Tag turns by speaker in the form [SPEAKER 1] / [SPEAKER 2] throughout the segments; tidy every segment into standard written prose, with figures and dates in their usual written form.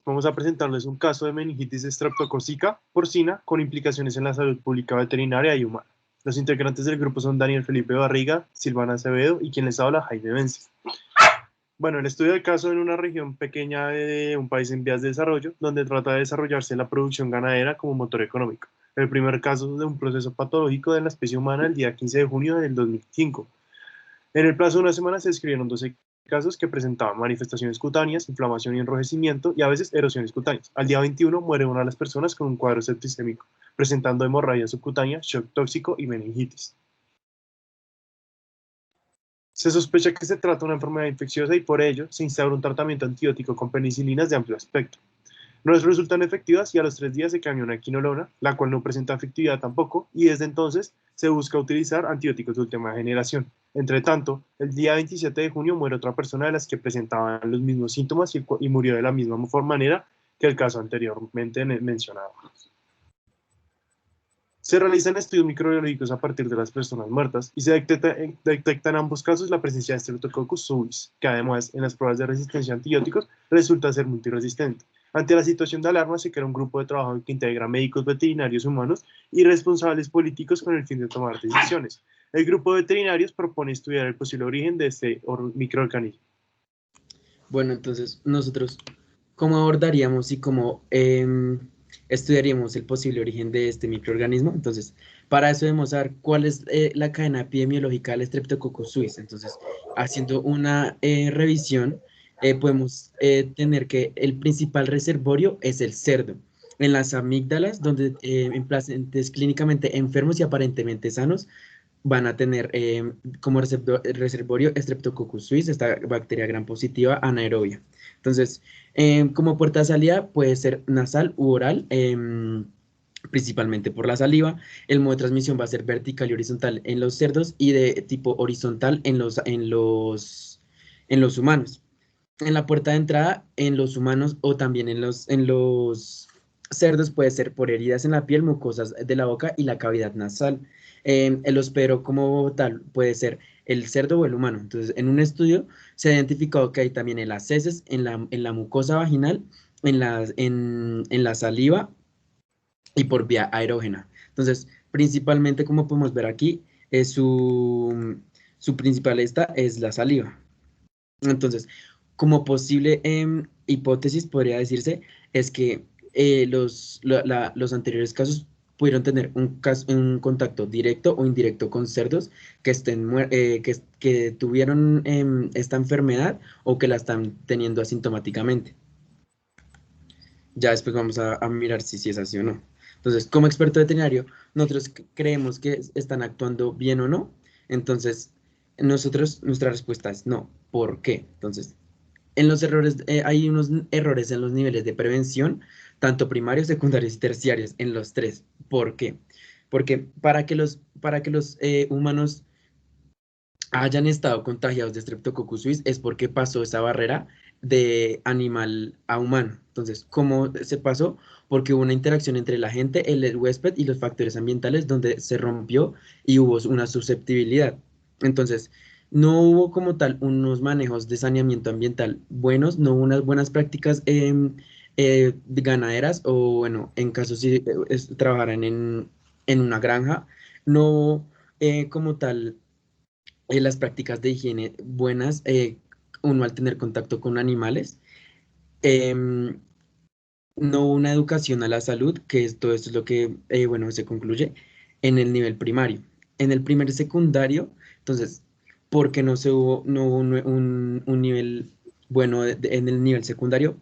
[SPEAKER 1] Vamos a presentarles un caso de meningitis estreptocócica porcina con implicaciones en la salud pública veterinaria y humana. Los integrantes del grupo son Daniel Felipe Barriga, Silvana Acevedo y quien les habla, Jaime Vence. Bueno, el estudio del caso en una región pequeña de un país en vías de desarrollo, donde trata de desarrollarse la producción ganadera como motor económico. El primer caso de un proceso patológico de la especie humana el día 15 de junio del 2005. En el plazo de una semana se describieron 12 casos que presentaban manifestaciones cutáneas, inflamación y enrojecimiento y a veces erosiones cutáneas. Al día 21 muere una de las personas con un cuadro septicémico, presentando hemorragia subcutánea, shock tóxico y meningitis. Se sospecha que se trata de una enfermedad infecciosa y por ello se instaura un tratamiento antibiótico con penicilinas de amplio espectro. No resultan efectivas y a los 3 días se cambia una quinolona, la cual no presenta efectividad tampoco, y desde entonces se busca utilizar antibióticos de última generación. Entre tanto, el día 27 de junio muere otra persona de las que presentaban los mismos síntomas y murió de la misma manera que el caso anteriormente mencionado. Se realizan estudios microbiológicos a partir de las personas muertas y se detecta en ambos casos la presencia de Streptococcus suis, que además en las pruebas de resistencia a antibióticos resulta ser multiresistente. Ante la situación de alarma se crea un grupo de trabajo que integra médicos veterinarios humanos y responsables políticos con el fin de tomar decisiones. El grupo de veterinarios propone estudiar el posible origen de este microorganismo.
[SPEAKER 2] Bueno, entonces nosotros, ¿cómo abordaríamos y cómo estudiaríamos el posible origen de este microorganismo? Entonces, para eso debemos saber cuál es la cadena epidemiológica del Streptococcus suis. Entonces, haciendo una revisión, podemos tener que el principal reservorio es el cerdo. En las amígdalas, donde en pacientes clínicamente enfermos y aparentemente sanos, van a tener como reservorio Streptococcus suis, esta bacteria gram positiva anaerobia. Entonces, como puerta de salida puede ser nasal u oral, principalmente por la saliva. El modo de transmisión va a ser vertical y horizontal en los cerdos y de tipo horizontal en los humanos. En la puerta de entrada, en los humanos o también en los cerdos puede ser por heridas en la piel, mucosas de la boca y la cavidad nasal. El hospedero como tal puede ser el cerdo o el humano. Entonces, en un estudio se ha identificado que hay también en las heces, en la mucosa vaginal, en la saliva y por vía aerógena. Entonces, principalmente, como podemos ver aquí, su principal esta es la saliva. Entonces, como posible hipótesis podría decirse es que los anteriores casos pudieron tener un contacto directo o indirecto con cerdos que tuvieron esta enfermedad o que la están teniendo asintomáticamente. Ya después vamos a mirar si es así o no. Entonces, como experto veterinario, nosotros creemos que están actuando bien o no. Entonces, nuestra respuesta es no. ¿Por qué? Entonces, hay unos errores en los niveles de prevención, tanto primarios, secundarios y terciarios, en los tres. ¿Por qué? Porque para que los humanos hayan estado contagiados de Streptococcus suis es porque pasó esa barrera de animal a humano. Entonces, ¿cómo se pasó? Porque hubo una interacción entre la gente, el huésped y los factores ambientales donde se rompió y hubo una susceptibilidad. Entonces, no hubo como tal unos manejos de saneamiento ambiental buenos, no hubo unas buenas prácticas ganaderas o, bueno, en caso si trabajaran en una granja, no como tal las prácticas de higiene buenas, uno al tener contacto con animales, em, no una educación a la salud, que todo esto es lo que, bueno, se concluye en el nivel primario. En el primer y secundario, entonces, porque no hubo un nivel bueno en el nivel secundario?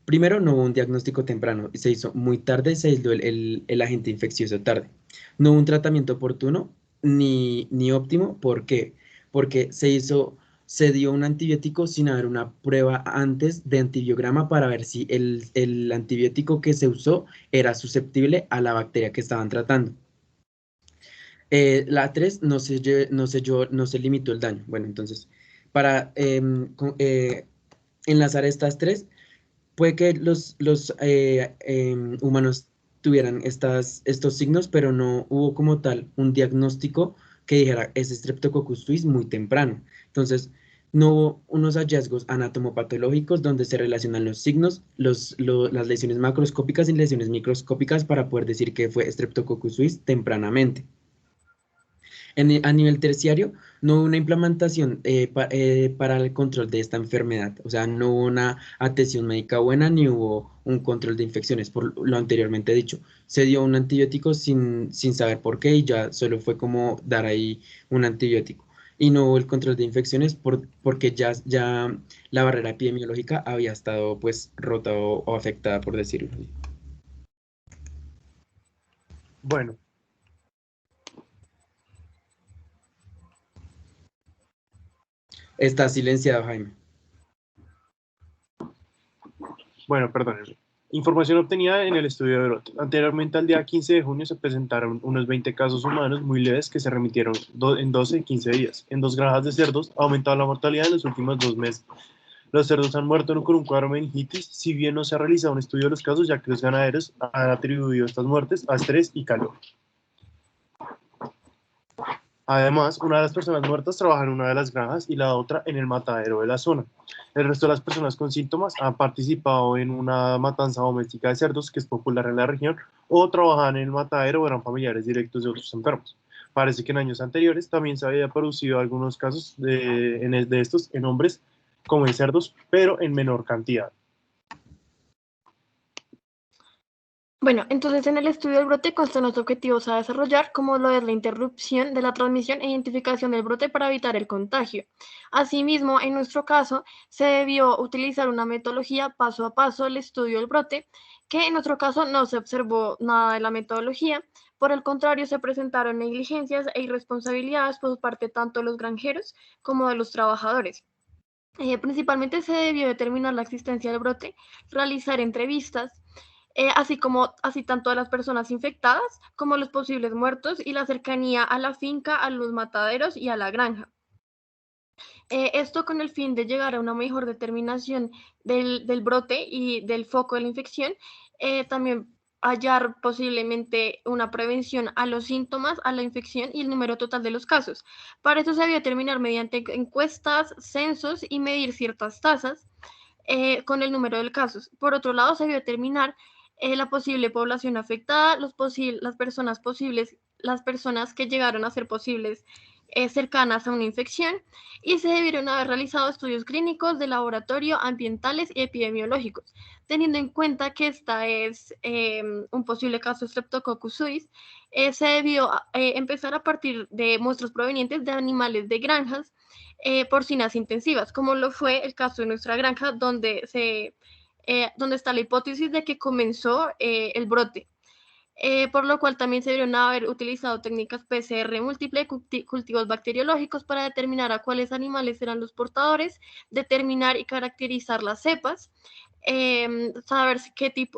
[SPEAKER 2] Primero, no hubo un diagnóstico temprano, se hizo muy tarde, se aisló el agente infeccioso tarde. No hubo un tratamiento oportuno ni óptimo, ¿por qué? Porque se dio un antibiótico sin haber una prueba antes de antibiograma para ver si el antibiótico que se usó era susceptible a la bacteria que estaban tratando. La 3 no se limitó el daño. Bueno, entonces, para enlazar estas tres, puede que los humanos tuvieran estos signos, pero no hubo como tal un diagnóstico que dijera es Streptococcus suis muy temprano. Entonces, no hubo unos hallazgos anatomopatológicos donde se relacionan los signos, las lesiones macroscópicas y lesiones microscópicas para poder decir que fue Streptococcus suis tempranamente. A nivel terciario, no hubo una implementación para el control de esta enfermedad, o sea, no hubo una atención médica buena ni hubo un control de infecciones, por lo anteriormente dicho. Se dio un antibiótico sin saber por qué y ya solo fue como dar ahí un antibiótico. Y no hubo el control de infecciones porque ya la barrera epidemiológica había estado pues rota o afectada, por decirlo así.
[SPEAKER 1] Bueno,
[SPEAKER 2] Está silenciado, Jaime.
[SPEAKER 1] bueno, perdón. Información obtenida en el estudio de brote. Anteriormente, al día 15 de junio, se presentaron unos 20 casos humanos muy leves que se remitieron en 12 y 15 días. En 2 granjas de cerdos ha aumentado la mortalidad en los últimos 2 meses. Los cerdos han muerto con un cuadro de meningitis, si bien no se ha realizado un estudio de los casos, ya que los ganaderos han atribuido estas muertes a estrés y calor. Además, una de las personas muertas trabaja en una de las granjas y la otra en el matadero de la zona. El resto de las personas con síntomas han participado en una matanza doméstica de cerdos que es popular en la región o trabajan en el matadero o eran familiares directos de otros enfermos. Parece que en años anteriores también se había producido algunos casos de estos en hombres como en cerdos, pero en menor cantidad.
[SPEAKER 3] Bueno, entonces en el estudio del brote constan los objetivos a desarrollar, como lo es la interrupción de la transmisión e identificación del brote para evitar el contagio. Asimismo, en nuestro caso, se debió utilizar una metodología paso a paso del estudio del brote, que en nuestro caso no se observó nada de la metodología. Por el contrario, se presentaron negligencias e irresponsabilidades por parte tanto de los granjeros como de los trabajadores. Principalmente se debió determinar la existencia del brote, realizar entrevistas, así tanto a las personas infectadas como a los posibles muertos y la cercanía a la finca, a los mataderos y a la granja. Esto con el fin de llegar a una mejor determinación del brote y del foco de la infección, también hallar posiblemente una prevención a los síntomas, a la infección y el número total de los casos. Para eso se debe determinar mediante encuestas, censos y medir ciertas tasas con el número de casos. Por otro lado, se debe determinar la posible población afectada, las personas que llegaron a ser posibles cercanas a una infección y se debieron haber realizado estudios clínicos de laboratorio, ambientales y epidemiológicos, teniendo en cuenta que esta es un posible caso de Streptococcus suis. Se debió empezar a partir de muestras provenientes de animales de granjas porcinas intensivas, como lo fue el caso de nuestra granja, donde está la hipótesis de que comenzó el brote. Por lo cual también se debieron haber utilizado técnicas PCR múltiple, cultivos bacteriológicos para determinar a cuáles animales eran los portadores, determinar y caracterizar las cepas, saber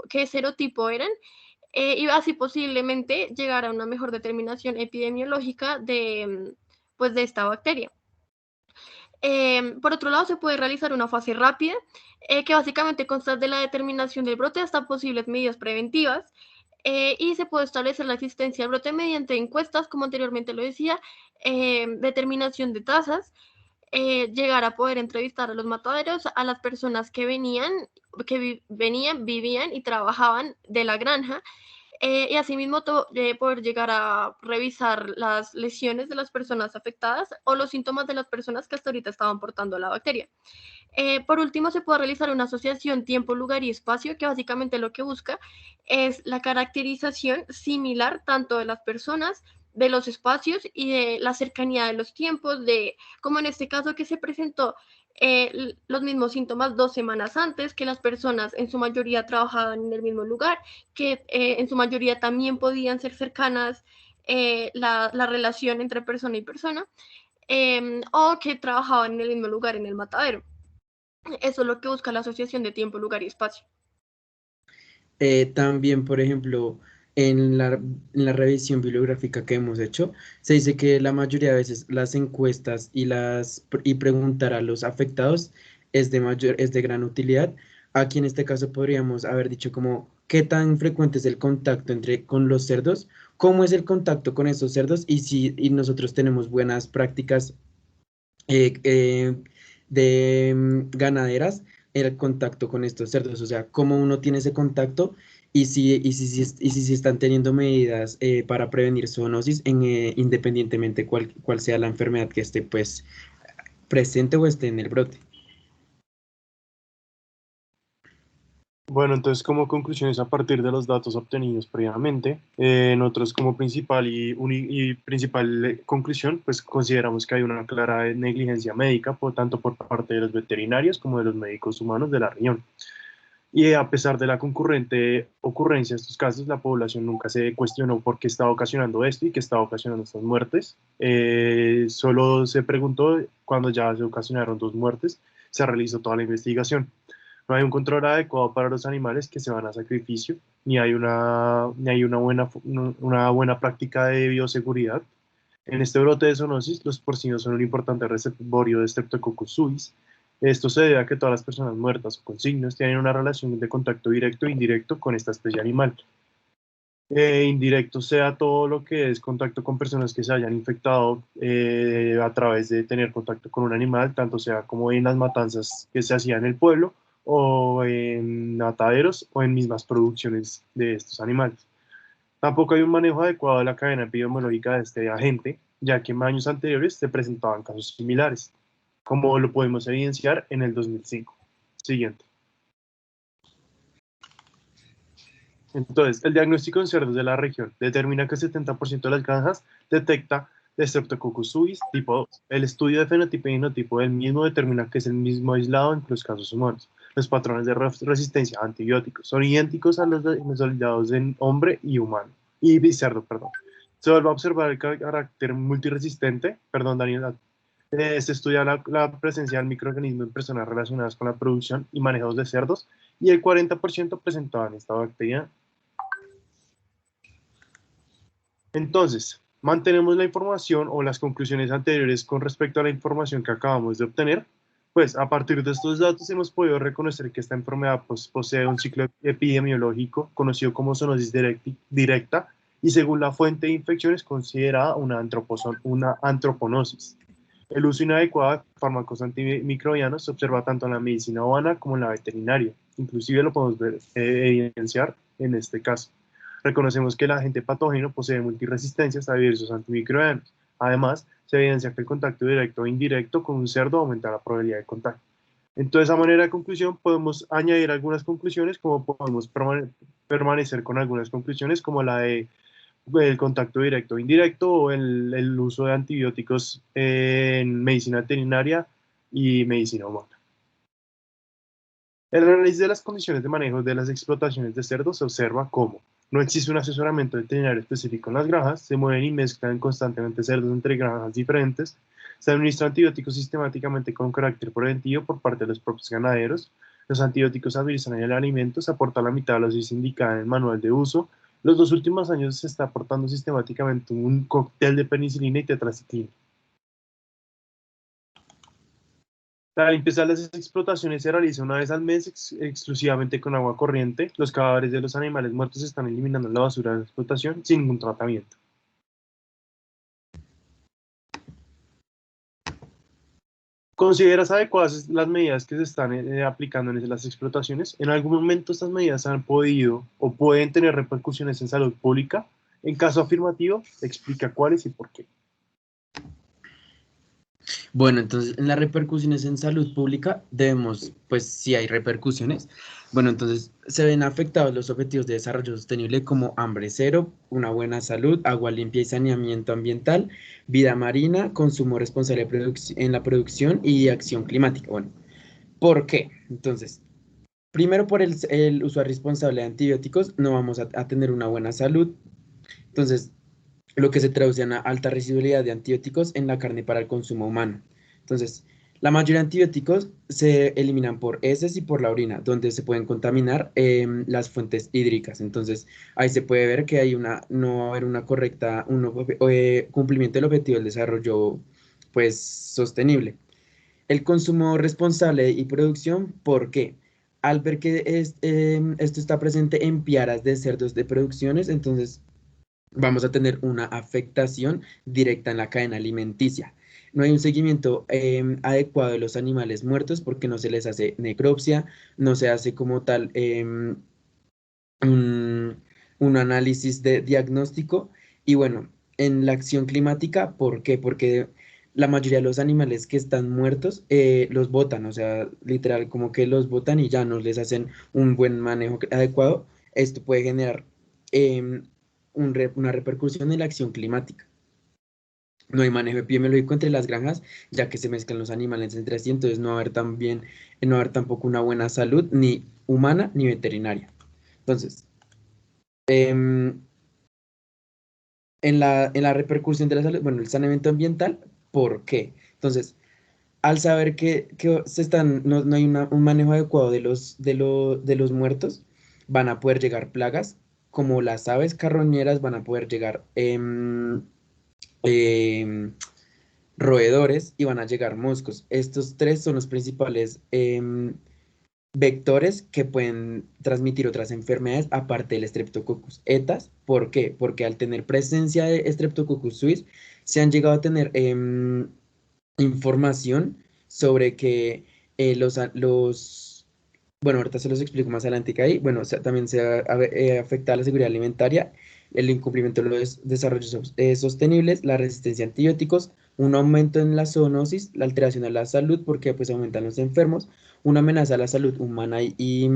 [SPEAKER 3] qué serotipo eran, y así posiblemente llegar a una mejor determinación epidemiológica pues, de esta bacteria. Por otro lado, se puede realizar una fase rápida, que básicamente consta de la determinación del brote hasta posibles medidas preventivas, y se puede establecer la existencia del brote mediante encuestas, como anteriormente lo decía, determinación de tasas, llegar a poder entrevistar a los mataderos, a las personas que vivían y trabajaban de la granja, y asimismo poder llegar a revisar las lesiones de las personas afectadas o los síntomas de las personas que hasta ahorita estaban portando la bacteria. Por último, se puede realizar una asociación tiempo, lugar y espacio, que básicamente lo que busca es la caracterización similar tanto de las personas, de los espacios y de la cercanía de los tiempos, como en este caso que se presentó los mismos síntomas 2 semanas antes, que las personas en su mayoría trabajaban en el mismo lugar, que en su mayoría también podían ser cercanas la relación entre persona y persona, o que trabajaban en el mismo lugar, en el matadero. Eso es lo que busca la asociación de tiempo, lugar y espacio.
[SPEAKER 2] También, por ejemplo, en la revisión bibliográfica que hemos hecho, se dice que la mayoría de veces las encuestas y preguntar a los afectados es de gran utilidad. Aquí en este caso podríamos haber dicho como qué tan frecuente es el contacto con los cerdos, cómo es el contacto con esos cerdos y si nosotros tenemos buenas prácticas eh, ganaderas el contacto con estos cerdos, o sea, cómo uno tiene ese contacto y si están teniendo medidas para prevenir zoonosis independientemente cuál sea la enfermedad que esté pues presente o esté en el brote.
[SPEAKER 1] Bueno, entonces como conclusiones a partir de los datos obtenidos previamente, nosotros como principal y principal conclusión, pues consideramos que hay una clara negligencia médica, tanto por parte de los veterinarios como de los médicos humanos de la región. Y a pesar de la concurrente ocurrencia de estos casos, la población nunca se cuestionó por qué estaba ocasionando esto y qué estaba ocasionando estas muertes. Solo se preguntó cuando ya se ocasionaron 2 muertes, se realizó toda la investigación. No hay un control adecuado para los animales que se van a sacrificio, ni hay una buena práctica de bioseguridad. En este brote de zoonosis, los porcinos son un importante reservorio de Streptococcus suis. Esto se debe a que todas las personas muertas o con signos tienen una relación de contacto directo e indirecto con esta especie animal. Indirecto sea todo lo que es contacto con personas que se hayan infectado a través de tener contacto con un animal, tanto sea como en las matanzas que se hacían en el pueblo o en mataderos o en mismas producciones de estos animales. Tampoco hay un manejo adecuado de la cadena epidemiológica de este agente, ya que en años anteriores se presentaban casos similares, como lo podemos evidenciar en el 2005. Siguiente. Entonces, el diagnóstico en cerdos de la región determina que el 70% de las granjas detecta Streptococcus suis tipo 2. El estudio de fenotipo y genotipo del mismo determina que es el mismo aislado en los casos humanos. Los patrones de resistencia a antibióticos son idénticos a los aislados en hombre y humano, y cerdo, perdón. Se vuelve a observar el carácter multiresistente, perdón, Daniel, se estudia la presencia del microorganismo en personas relacionadas con la producción y manejo de cerdos, y el 40% presentaban esta bacteria. Entonces, mantenemos la información o las conclusiones anteriores con respecto a la información que acabamos de obtener. Pues a partir de estos datos hemos podido reconocer que esta enfermedad posee un ciclo epidemiológico conocido como zoonosis directa y según la fuente de infección es considerada una antroponosis. El uso inadecuado de fármacos antimicrobianos se observa tanto en la medicina humana como en la veterinaria. Inclusive lo podemos ver, evidenciar en este caso. Reconocemos que el agente patógeno posee multiresistencias a diversos antimicrobianos. Además, se evidencia que el contacto directo o indirecto con un cerdo aumenta la probabilidad de contagio. Entonces, a manera de conclusión, podemos añadir algunas conclusiones, como podemos permanecer con algunas conclusiones, como la de el contacto directo o indirecto o el uso de antibióticos en medicina veterinaria y medicina humana. El análisis de las condiciones de manejo de las explotaciones de cerdos se observa cómo no existe un asesoramiento veterinario específico en las granjas, se mueven y mezclan constantemente cerdos entre granjas diferentes, se administran antibióticos sistemáticamente con carácter preventivo por parte de los propios ganaderos, los antibióticos administran en el alimento, se aporta la mitad de la dosis indicada en el manual de uso. Los 2 últimos años se está aportando sistemáticamente un cóctel de penicilina y tetraciclina. La limpieza de las explotaciones se realiza una vez al mes exclusivamente con agua corriente. Los cadáveres de los animales muertos se están eliminando en la basura de la explotación sin ningún tratamiento. ¿Consideras adecuadas las medidas que se están aplicando en las explotaciones? ¿En algún momento estas medidas han podido o pueden tener repercusiones en salud pública? En caso afirmativo, explica cuáles y por qué.
[SPEAKER 2] Bueno, entonces en las repercusiones en salud pública debemos, pues si hay repercusiones, bueno, entonces se ven afectados los objetivos de desarrollo sostenible como hambre cero, una buena salud, agua limpia y saneamiento ambiental, vida marina, consumo responsable en la producción y acción climática. Bueno, ¿por qué? Entonces, primero por el uso responsable de antibióticos no vamos a tener una buena salud. Entonces, lo que se traduce en una alta residualidad de antibióticos en la carne para el consumo humano. Entonces, la mayoría de antibióticos se eliminan por heces y por la orina, donde se pueden contaminar las fuentes hídricas. Entonces, ahí se puede ver que no va a haber una correcta cumplimiento del objetivo del desarrollo pues, sostenible. El consumo responsable y producción, ¿por qué? Al ver que esto está presente en piaras de cerdos de producciones, entonces vamos a tener una afectación directa en la cadena alimenticia. no hay un seguimiento adecuado de los animales muertos porque no se les hace necropsia, no se hace como tal un, un análisis de diagnóstico. Y bueno, en la acción climática, ¿por qué? Porque la mayoría de los animales que están muertos los botan, o sea, literal, como que los botan y ya no les hacen un buen manejo adecuado. Esto puede generar em, una repercusión en la acción climática. No hay manejo epidemiológico entre las granjas, ya que se mezclan los animales entre sí, entonces no va a haber tampoco una buena salud, ni humana ni veterinaria. Entonces, em, en la repercusión de la salud, bueno, el saneamiento ambiental, ¿por qué? Entonces, al saber que no hay un manejo adecuado de los muertos, van a poder llegar plagas, como las aves carroñeras, van a poder llegar em, roedores y van a llegar moscos. Estos tres son los principales vectores que pueden transmitir otras enfermedades aparte del Streptococcus etas. ¿Por qué? Porque al tener presencia de Streptococcus suis, se han llegado a tener información sobre que bueno, ahorita se los explico más adelante que ahí, bueno, también afecta a la seguridad alimentaria, el incumplimiento de los desarrollos sostenibles, la resistencia a antibióticos, un aumento en la zoonosis, la alteración a la salud porque pues aumentan los enfermos, una amenaza a la salud humana y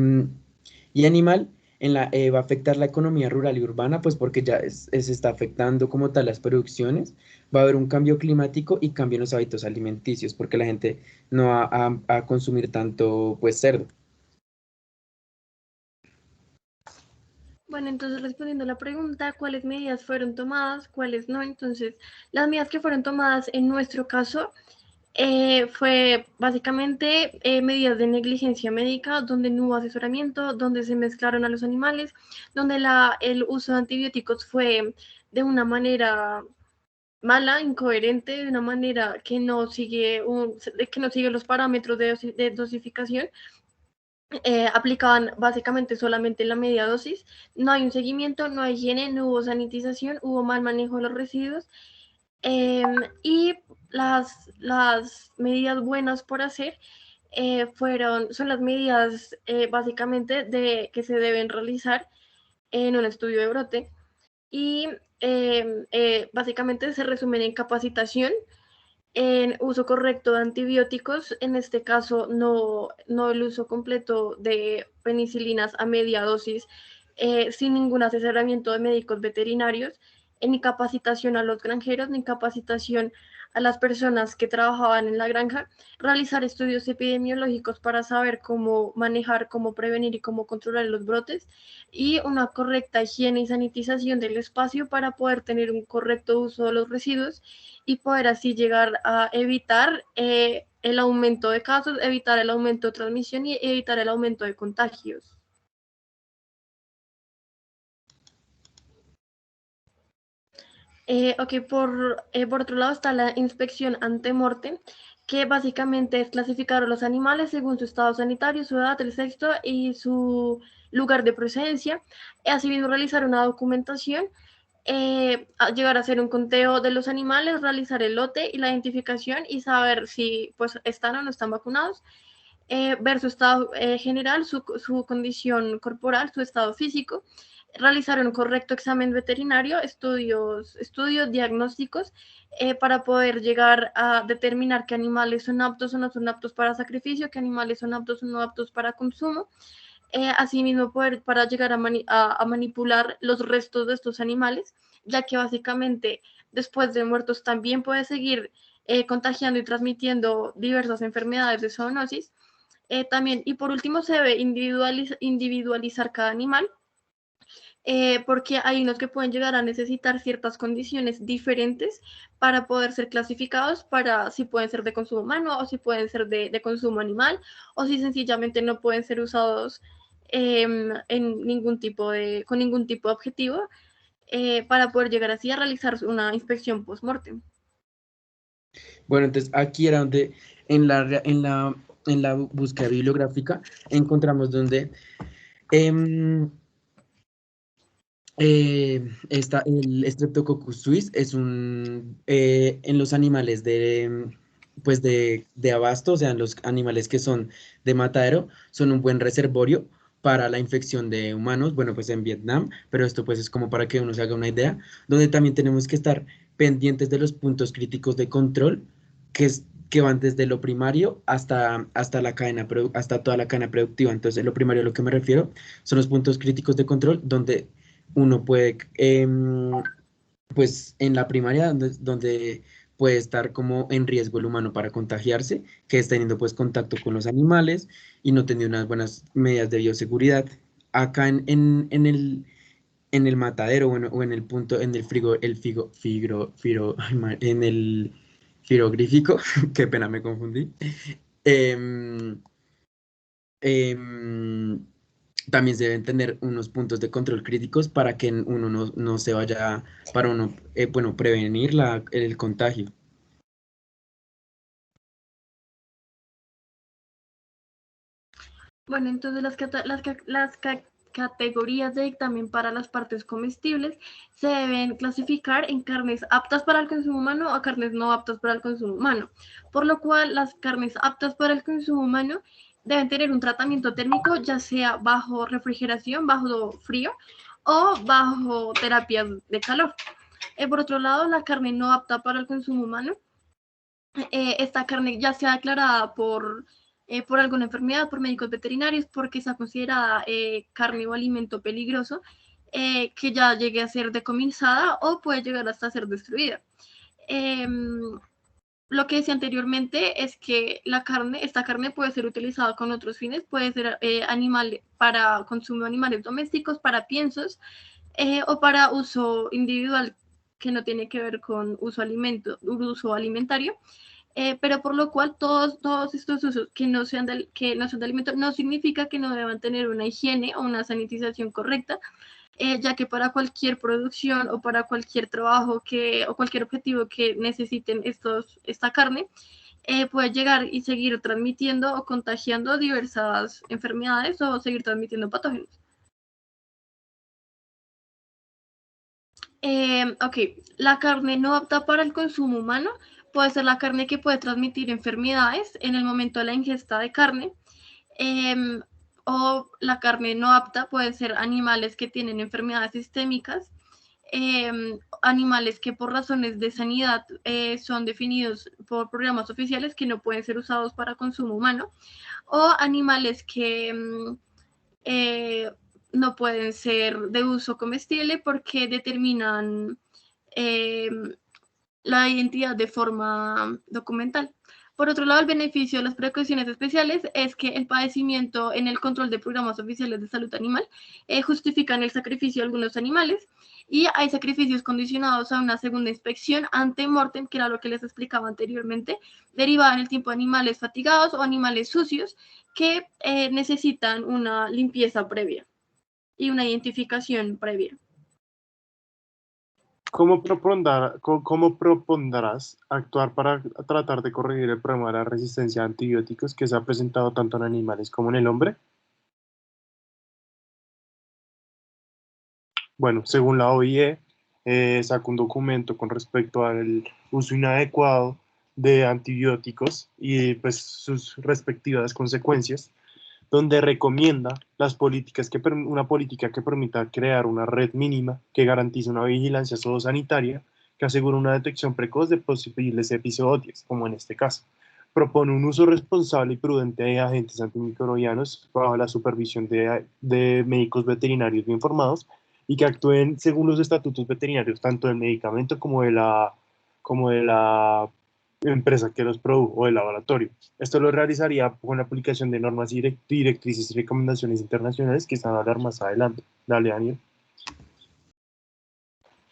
[SPEAKER 2] animal, va a afectar la economía rural y urbana, pues porque ya se está afectando como tal las producciones, va a haber un cambio climático y cambio en los hábitos alimenticios, porque la gente no va a consumir tanto pues cerdo.
[SPEAKER 3] Bueno, entonces respondiendo a la pregunta, ¿cuáles medidas fueron tomadas? ¿Cuáles no? Entonces, las medidas que fueron tomadas en nuestro caso fue básicamente medidas de negligencia médica, donde no hubo asesoramiento, donde se mezclaron a los animales, donde el uso de antibióticos fue de una manera mala, incoherente, de una manera que no sigue, los parámetros de dosificación. Aplicaban básicamente solamente la media dosis, no hay un seguimiento, no hay higiene, no hubo sanitización, hubo mal manejo de los residuos y las medidas buenas por hacer son las medidas básicamente que se deben realizar en un estudio de brote y básicamente se resumen en capacitación, en uso correcto de antibióticos, en este caso no el uso completo de penicilinas a media dosis sin ningún asesoramiento de médicos veterinarios, ni capacitación a los granjeros, ni capacitación a las personas que trabajaban en la granja, realizar estudios epidemiológicos para saber cómo manejar, cómo prevenir y cómo controlar los brotes, y una correcta higiene y sanitización del espacio para poder tener un correcto uso de los residuos y poder así llegar a evitar el aumento de casos, evitar el aumento de transmisión y evitar el aumento de contagios. Ok, por otro lado está la inspección ante mortem, que básicamente es clasificar a los animales según su estado sanitario, su edad, el sexo y su lugar de procedencia. Asimismo, realizar una documentación, llegar a hacer un conteo de los animales, realizar el lote y la identificación y saber si pues están o no están vacunados, ver su estado general, su condición corporal, su estado físico, realizar un correcto examen veterinario, estudios diagnósticos, para poder llegar a determinar qué animales son aptos o no son aptos para sacrificio, qué animales son aptos o no aptos para consumo. Asimismo, para llegar a manipular los restos de estos animales, ya que básicamente después de muertos también puede seguir contagiando y transmitiendo diversas enfermedades de zoonosis. También, y por último, se debe individualizar cada animal, porque hay unos que pueden llegar a necesitar ciertas condiciones diferentes para poder ser clasificados, para si pueden ser de consumo humano o si pueden ser de consumo animal, o si sencillamente no pueden ser usados con ningún tipo de objetivo, para poder llegar así a realizar una inspección post-mortem.
[SPEAKER 2] Bueno, entonces aquí era donde en la búsqueda bibliográfica encontramos donde el Streptococcus suis es en los animales pues de abasto, o sea, los animales que son de matadero, son un buen reservorio para la infección de humanos, bueno, pues en Vietnam, pero esto pues es como para que uno se haga una idea, donde también tenemos que estar pendientes de los puntos críticos de control, que van desde lo primario hasta la hasta toda la cadena productiva. Entonces, lo primario a lo que me refiero son los puntos críticos de control donde uno puede, pues en la primaria donde puede estar como en riesgo el humano para contagiarse, que es teniendo pues contacto con los animales y no teniendo unas buenas medidas de bioseguridad. Acá en el matadero, bueno, o en el punto, en el en el frigorífico, qué pena, me confundí. em, em, También se deben tener unos puntos de control críticos para que uno no se vaya, para uno, bueno, prevenir el contagio.
[SPEAKER 3] Bueno, entonces categorías de dictamen para las partes comestibles se deben clasificar en carnes aptas para el consumo humano o carnes no aptas para el consumo humano, por lo cual las carnes aptas para el consumo humano deben tener un tratamiento térmico, ya sea bajo refrigeración, bajo frío o bajo terapias de calor. Por otro lado, la carne no apta para el consumo humano, esta carne ya sea declarada por alguna enfermedad, por médicos veterinarios, porque está considerada carne o alimento peligroso, que ya llegue a ser decomisada o puede llegar hasta ser destruida. Lo que decía anteriormente es que esta carne puede ser utilizada con otros fines, puede ser animal para consumo de animales domésticos, para piensos o para uso individual que no tiene que ver con uso alimentario. Pero por lo cual todos estos usos que no sean de alimento no significa que no deban tener una higiene o una sanitización correcta, ya que para cualquier producción o para cualquier trabajo o cualquier objetivo que necesiten esta carne, puede llegar y seguir transmitiendo o contagiando diversas enfermedades o seguir transmitiendo patógenos. Ok, la carne no apta para el consumo humano puede ser la carne que puede transmitir enfermedades en el momento de la ingesta de carne, o la carne no apta puede ser animales que tienen enfermedades sistémicas, animales que por razones de sanidad son definidos por programas oficiales que no pueden ser usados para consumo humano, o animales que no pueden ser de uso comestible porque determinan eh, la identidad de forma documental. Por otro lado, el beneficio de las precauciones especiales es que el padecimiento en el control de programas oficiales de salud animal justifican el sacrificio de algunos animales, y hay sacrificios condicionados a una segunda inspección ante mortem, que era lo que les explicaba anteriormente, derivada en el tiempo de animales fatigados o animales sucios que necesitan una limpieza previa y una identificación previa.
[SPEAKER 1] ¿Cómo propondrás actuar para tratar de corregir el problema de la resistencia a antibióticos que se ha presentado tanto en animales como en el hombre? Bueno, según la OIE, sacó un documento con respecto al uso inadecuado de antibióticos y pues sus respectivas consecuencias, donde recomienda una política que permita crear una red mínima que garantice una vigilancia zoosanitaria que asegure una detección precoz de posibles episodios, como en este caso. Propone un uso responsable y prudente de agentes antimicrobianos bajo la supervisión de médicos veterinarios bien formados y que actúen según los estatutos veterinarios, tanto del medicamento como de la empresa que los produjo o el laboratorio. Esto lo realizaría con la aplicación de normas directrices y recomendaciones internacionales que están a hablar más adelante. Dale, Daniel.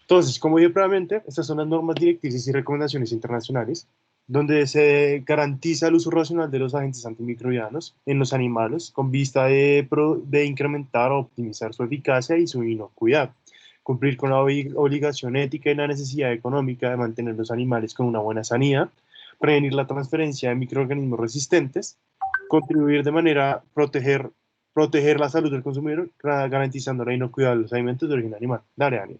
[SPEAKER 1] Entonces, como dije previamente, estas son las normas directrices y recomendaciones internacionales donde se garantiza el uso racional de los agentes antimicrobianos en los animales con vista de incrementar o optimizar su eficacia y su inocuidad, cumplir con la obligación ética y la necesidad económica de mantener los animales con una buena sanidad, prevenir la transferencia de microorganismos resistentes, contribuir de manera a proteger la salud del consumidor, garantizando la inocuidad de los alimentos de origen animal. Dale, Daniel.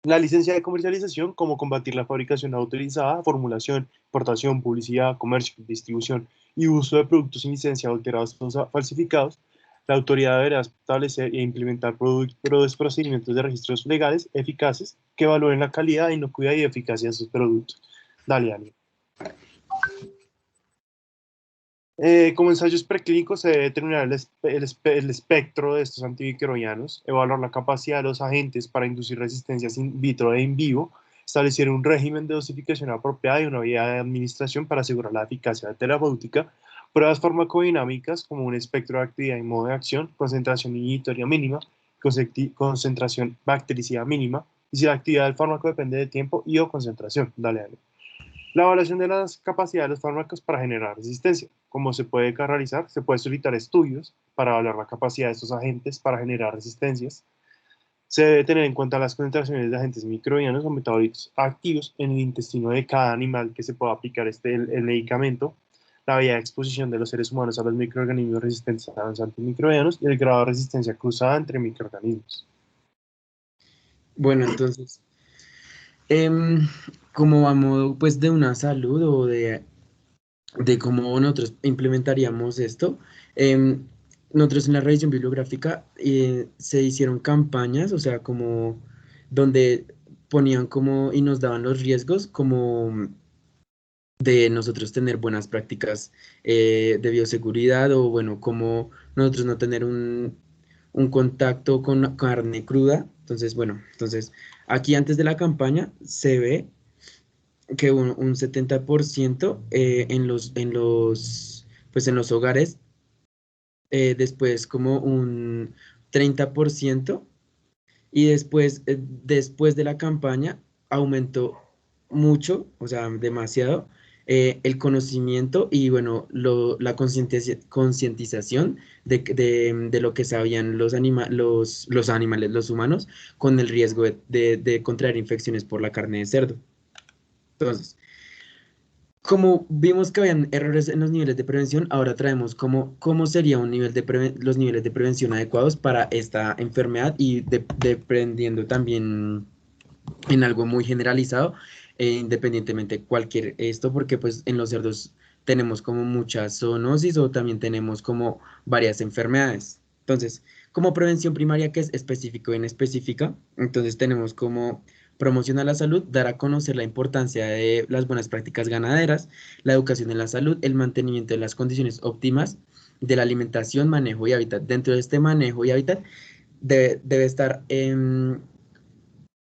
[SPEAKER 1] La licencia de comercialización, como combatir la fabricación no autorizada, formulación, importación, publicidad, comercio, distribución y uso de productos sin licencia alterados o falsificados. La autoridad deberá establecer e implementar procedimientos de registros legales eficaces que evalúen la calidad, inocuidad y eficacia de esos productos. Dale, Ani. Como ensayos preclínicos se debe determinar el espectro de estos antimicrobianos, evaluar la capacidad de los agentes para inducir resistencias in vitro e in vivo, establecer un régimen de dosificación apropiada y una vía de administración para asegurar la eficacia terapéutica, pruebas farmacodinámicas como un espectro de actividad y modo de acción, concentración inhibitoria mínima, concentración bactericida mínima, y si la actividad del fármaco depende de tiempo y o concentración. Dale, dale. La evaluación de las capacidades de los fármacos para generar resistencia. ¿Cómo se puede realizar? Se puede solicitar estudios para evaluar la capacidad de estos agentes para generar resistencias. Se debe tener en cuenta las concentraciones de agentes microbianos o metabolitos activos en el intestino de cada animal que se pueda aplicar el medicamento, la vía de exposición de los seres humanos a los microorganismos resistentes a los antimicrobianos y el grado de resistencia cruzada entre microorganismos.
[SPEAKER 2] Bueno, entonces, em, como vamos pues de una salud o de cómo nosotros implementaríamos esto, em, nosotros en la revisión bibliográfica se hicieron campañas, o sea, como donde ponían como y nos daban los riesgos como de nosotros tener buenas prácticas de bioseguridad o bueno, como nosotros no tener un contacto con la carne cruda. Entonces, bueno, entonces aquí antes de la campaña se ve que un 70% pues en los hogares, después como un 30% y después de la campaña aumentó mucho, o sea, demasiado, el conocimiento y bueno, la concientización de lo que sabían los animales, los humanos, con el riesgo de contraer infecciones por la carne de cerdo. Entonces, como vimos que habían errores en los niveles de prevención, ahora traemos cómo sería los niveles de prevención adecuados para esta enfermedad y dependiendo también en algo muy generalizado, independientemente cualquier esto, porque pues en los cerdos tenemos como mucha zoonosis o también tenemos como varias enfermedades. Entonces, como prevención primaria que es específico e inespecífica, entonces tenemos como promocionar la salud, dar a conocer la importancia de las buenas prácticas ganaderas, la educación en la salud, el mantenimiento de las condiciones óptimas de la alimentación, manejo y hábitat. Dentro de este manejo y hábitat debe estar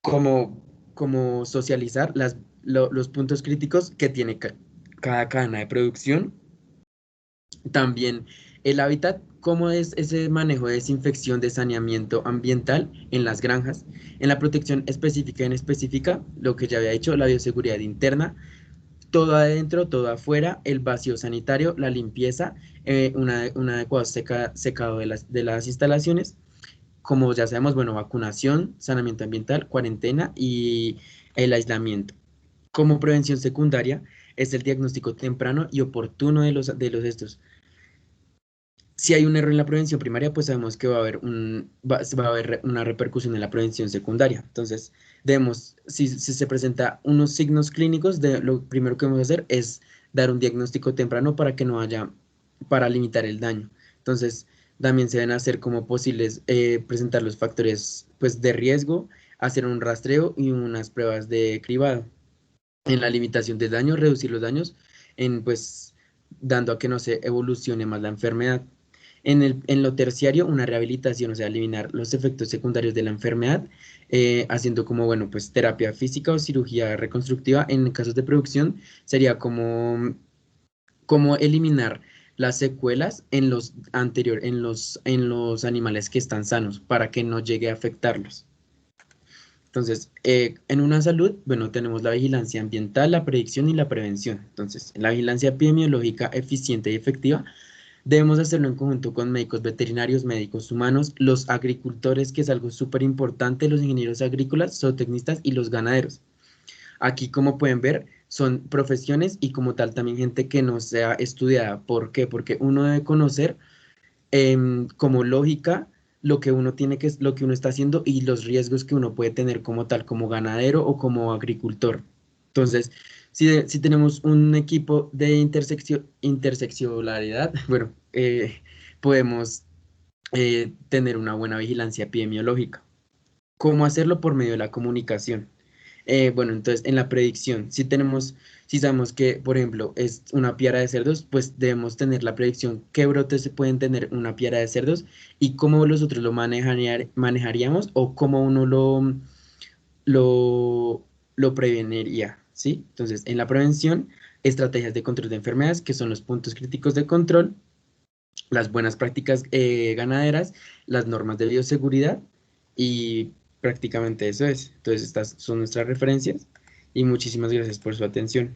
[SPEAKER 2] como, como socializar los puntos críticos que tiene cada cadena de producción. También el hábitat, cómo es ese manejo de desinfección, de saneamiento ambiental en las granjas, en la protección específica y inespecífica, lo que ya había dicho, la bioseguridad interna, todo adentro, todo afuera, el vacío sanitario, la limpieza, un adecuado secado de las instalaciones, como ya sabemos, bueno, vacunación, saneamiento ambiental, cuarentena y el aislamiento. Como prevención secundaria es el diagnóstico temprano y oportuno de los estos. Si hay un error en la prevención primaria, pues sabemos que va a haber una repercusión en la prevención secundaria. Entonces, si se presenta unos signos clínicos, lo primero que vamos a hacer es dar un diagnóstico temprano para que no haya, para limitar el daño. Entonces, también se deben hacer como posibles presentar los factores pues, de riesgo, hacer un rastreo y unas pruebas de cribado. En la limitación del daño, reducir los daños, pues dando a que no se evolucione más la enfermedad. En lo terciario, una rehabilitación, o sea, eliminar los efectos secundarios de la enfermedad, haciendo como, bueno, pues terapia física o cirugía reconstructiva. En casos de producción, sería como eliminar las secuelas en los animales que están sanos para que no llegue a afectarlos. Entonces, en una salud, bueno, tenemos la vigilancia ambiental, la predicción y la prevención. Entonces, en la vigilancia epidemiológica eficiente y efectiva, debemos hacerlo en conjunto con médicos veterinarios, médicos humanos, los agricultores, que es algo súper importante, los ingenieros agrícolas, zootecnistas y los ganaderos. Aquí, como pueden ver, son profesiones y como tal también gente que no sea estudiada. ¿Por qué? Porque uno debe conocer como lógica lo que uno tiene que, lo que uno está haciendo y los riesgos que uno puede tener como tal, como ganadero o como agricultor. Entonces, si tenemos un equipo de interseccionalidad, bueno, podemos tener una buena vigilancia epidemiológica. ¿Cómo hacerlo? Por medio de la comunicación. Bueno, entonces en la predicción, si sabemos que, por ejemplo, es una piara de cerdos, pues debemos tener la predicción qué brotes se pueden tener una piara de cerdos y cómo nosotros lo manejaríamos o cómo uno lo preveniría, ¿sí? Entonces, en la prevención, estrategias de control de enfermedades, que son los puntos críticos de control, las buenas prácticas ganaderas, las normas de bioseguridad y prácticamente eso es. Entonces, estas son nuestras referencias y muchísimas gracias por su atención.